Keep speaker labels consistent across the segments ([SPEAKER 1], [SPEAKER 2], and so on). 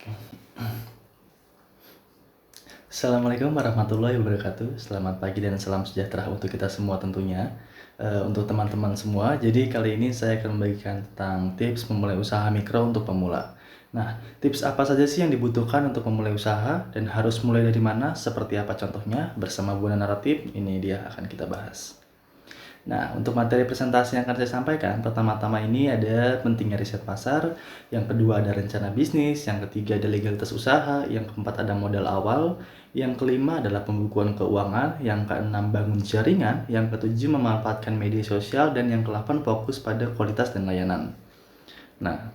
[SPEAKER 1] Oke. Assalamualaikum warahmatullahi wabarakatuh. Selamat pagi dan salam sejahtera untuk kita semua tentunya. Untuk teman-teman semua, jadi kali ini saya akan membagikan tentang tips memulai usaha mikro untuk pemula. Nah, tips apa saja sih yang dibutuhkan untuk memulai usaha dan harus mulai dari mana? Seperti apa contohnya? Bersama Buana Naratif, ini dia akan kita bahas. Nah, untuk materi presentasi yang akan saya sampaikan, pertama-tama ini ada pentingnya riset pasar, yang kedua ada rencana bisnis, yang ketiga ada legalitas usaha, yang keempat ada modal awal, yang kelima adalah pembukuan keuangan, yang keenam bangun jaringan, yang ketujuh memanfaatkan media sosial, dan yang ke-8 fokus pada kualitas dan layanan. Nah,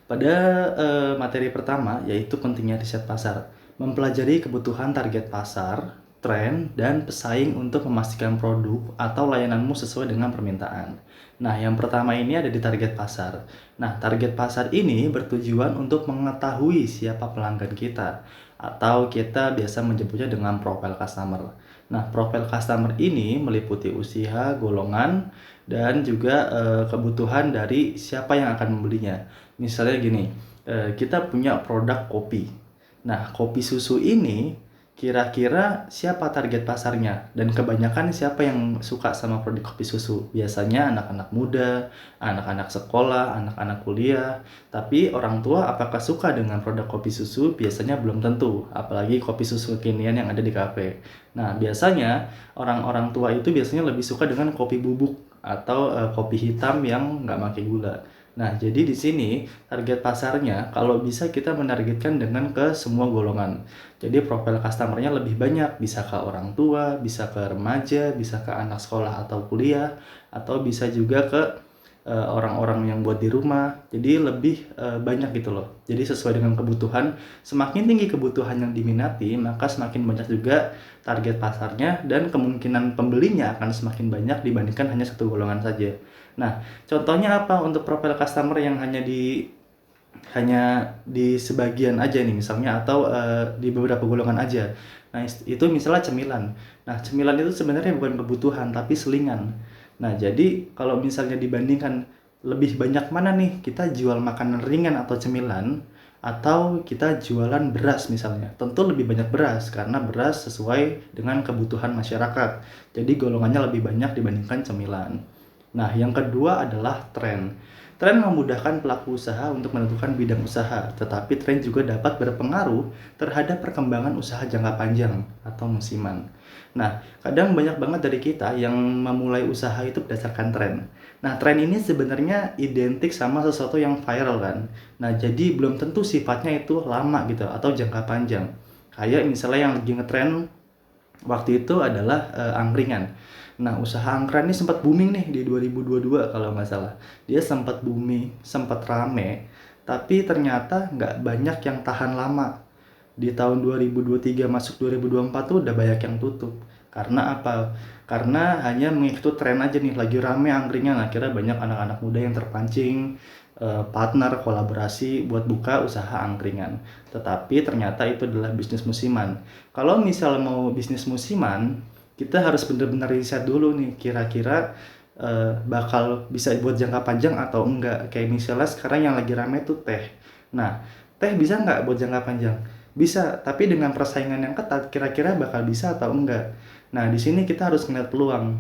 [SPEAKER 1] pada materi pertama yaitu pentingnya riset pasar, mempelajari kebutuhan target pasar, tren, dan pesaing untuk memastikan produk atau layananmu sesuai dengan permintaan. Nah, yang pertama ini ada di target pasar. Nah, target pasar ini bertujuan untuk mengetahui siapa pelanggan kita, atau kita biasa menyebutnya dengan profile customer. Nah, profile customer ini meliputi usia, golongan, dan juga kebutuhan dari siapa yang akan membelinya. Misalnya gini, kita punya produk kopi. Nah, kopi susu ini kira-kira siapa target pasarnya? Dan kebanyakan siapa yang suka sama produk kopi susu? Biasanya anak-anak muda, anak-anak sekolah, anak-anak kuliah. Tapi orang tua apakah suka dengan produk kopi susu? Biasanya belum tentu, apalagi kopi susu kekinian yang ada di kafe. Nah, biasanya orang-orang tua itu biasanya lebih suka dengan kopi bubuk atau kopi hitam yang nggak pakai gula. Nah, jadi di sini target pasarnya kalau bisa kita menargetkan dengan ke semua golongan. Jadi profil customer-nya lebih banyak, bisa ke orang tua, bisa ke remaja, bisa ke anak sekolah atau kuliah, atau bisa juga ke orang-orang yang buat di rumah. Jadi lebih banyak gitu loh. Jadi sesuai dengan kebutuhan, semakin tinggi kebutuhan yang diminati, maka semakin banyak juga target pasarnya dan kemungkinan pembelinya akan semakin banyak dibandingkan hanya satu golongan saja. Nah, contohnya apa untuk profil customer yang hanya di sebagian aja nih misalnya, atau di beberapa golongan aja. Nah, itu misalnya cemilan. Nah, cemilan itu sebenarnya bukan kebutuhan tapi selingan. Nah, jadi kalau misalnya dibandingkan lebih banyak mana nih kita jual makanan ringan atau cemilan, atau kita jualan beras misalnya. Tentu lebih banyak beras karena beras sesuai dengan kebutuhan masyarakat. Jadi golongannya lebih banyak dibandingkan cemilan. Nah, yang kedua adalah tren. Tren memudahkan pelaku usaha untuk menentukan bidang usaha, tetapi tren juga dapat berpengaruh terhadap perkembangan usaha jangka panjang atau musiman. Nah, kadang banyak banget dari kita yang memulai usaha itu berdasarkan tren. Nah, tren ini sebenarnya identik sama sesuatu yang viral kan. Nah, jadi belum tentu sifatnya itu lama gitu atau jangka panjang. Kayak misalnya yang lagi ngetren waktu itu adalah angkringan. Nah, usaha angkringan ini sempat booming nih di 2022 kalau nggak salah. Dia sempat booming, sempat rame, tapi ternyata nggak banyak yang tahan lama. Di tahun 2023 masuk 2024 tuh udah banyak yang tutup. Karena apa? Karena hanya mengikuti tren aja nih, lagi rame angkringan. Akhirnya banyak anak-anak muda yang terpancing partner kolaborasi buat buka usaha angkringan. Tetapi ternyata itu adalah bisnis musiman. Kalau misalnya mau bisnis musiman, kita harus benar-benar riset dulu nih, kira-kira bakal bisa buat jangka panjang atau enggak. Kayak misalnya sekarang yang lagi rame tuh teh. Nah, teh bisa nggak buat jangka panjang? Bisa, tapi dengan persaingan yang ketat, kira-kira bakal bisa atau enggak. Nah, di sini kita harus ngeliat peluang.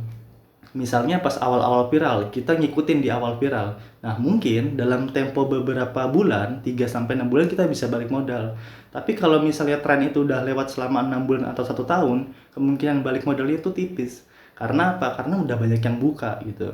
[SPEAKER 1] Misalnya pas awal-awal viral, kita ngikutin di awal viral. Nah, mungkin dalam tempo beberapa bulan, 3 sampai 6 bulan kita bisa balik modal. Tapi kalau misalnya tren itu udah lewat selama 6 bulan atau 1 tahun, kemungkinan balik modalnya itu tipis. Karena apa? Karena udah banyak yang buka gitu.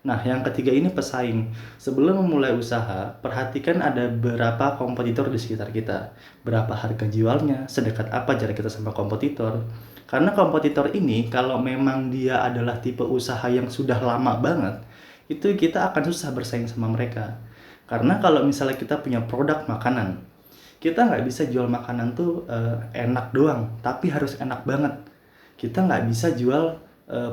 [SPEAKER 1] Nah, yang ketiga ini pesaing. Sebelum memulai usaha, perhatikan ada berapa kompetitor di sekitar kita. Berapa harga jualnya, sedekat apa jarak kita sama kompetitor. Karena kompetitor ini, kalau memang dia adalah tipe usaha yang sudah lama banget, itu kita akan susah bersaing sama mereka. Karena kalau misalnya kita punya produk makanan, kita nggak bisa jual makanan tuh enak doang, tapi harus enak banget. Kita nggak bisa jual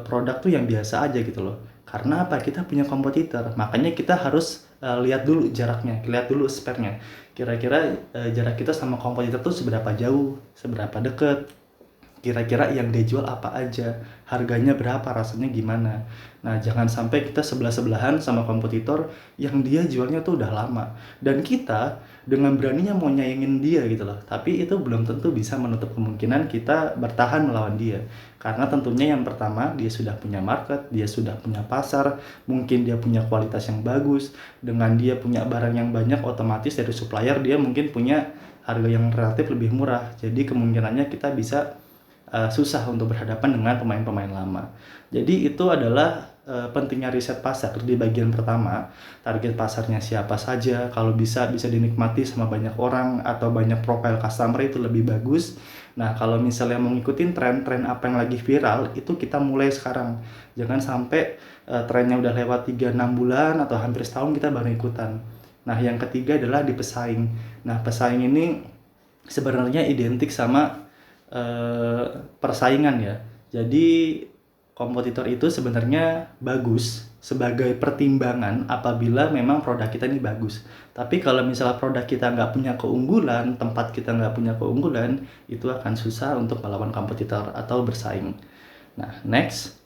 [SPEAKER 1] produk tuh yang biasa aja gitu loh. Karena apa? Kita punya kompetitor. Makanya kita harus lihat dulu jaraknya, lihat dulu speknya. Kira-kira jarak kita sama kompetitor tuh seberapa jauh, seberapa deket. kira-kira yang dia jual apa aja, harganya berapa, rasanya gimana. Nah, jangan sampai kita sebelah-sebelahan sama kompetitor yang dia jualnya tuh udah lama. Dan kita dengan beraninya mau nyaingin dia gitu loh. Tapi itu belum tentu bisa menutup kemungkinan kita bertahan melawan dia. Karena tentunya yang pertama, dia sudah punya market, dia sudah punya pasar, mungkin dia punya kualitas yang bagus. Dengan dia punya barang yang banyak, otomatis dari supplier dia mungkin punya harga yang relatif lebih murah. Jadi kemungkinannya kita bisa susah untuk berhadapan dengan pemain-pemain lama. Jadi itu adalah pentingnya riset pasar di bagian pertama. Target pasarnya siapa saja, kalau bisa dinikmati sama banyak orang atau banyak profile customer itu lebih bagus. Nah, kalau misalnya mau ngikutin tren-tren apa yang lagi viral, itu kita mulai sekarang. Jangan sampai trennya udah lewat 3-6 bulan atau hampir setahun kita baru ikutan. Nah, yang ketiga adalah di pesaing. Nah, pesaing ini sebenarnya identik sama persaingan ya. Jadi kompetitor itu sebenarnya bagus sebagai pertimbangan apabila memang produk kita ini bagus. Tapi kalau misalnya produk kita nggak punya keunggulan, tempat kita nggak punya keunggulan, itu akan susah untuk melawan kompetitor atau bersaing. Nah, next.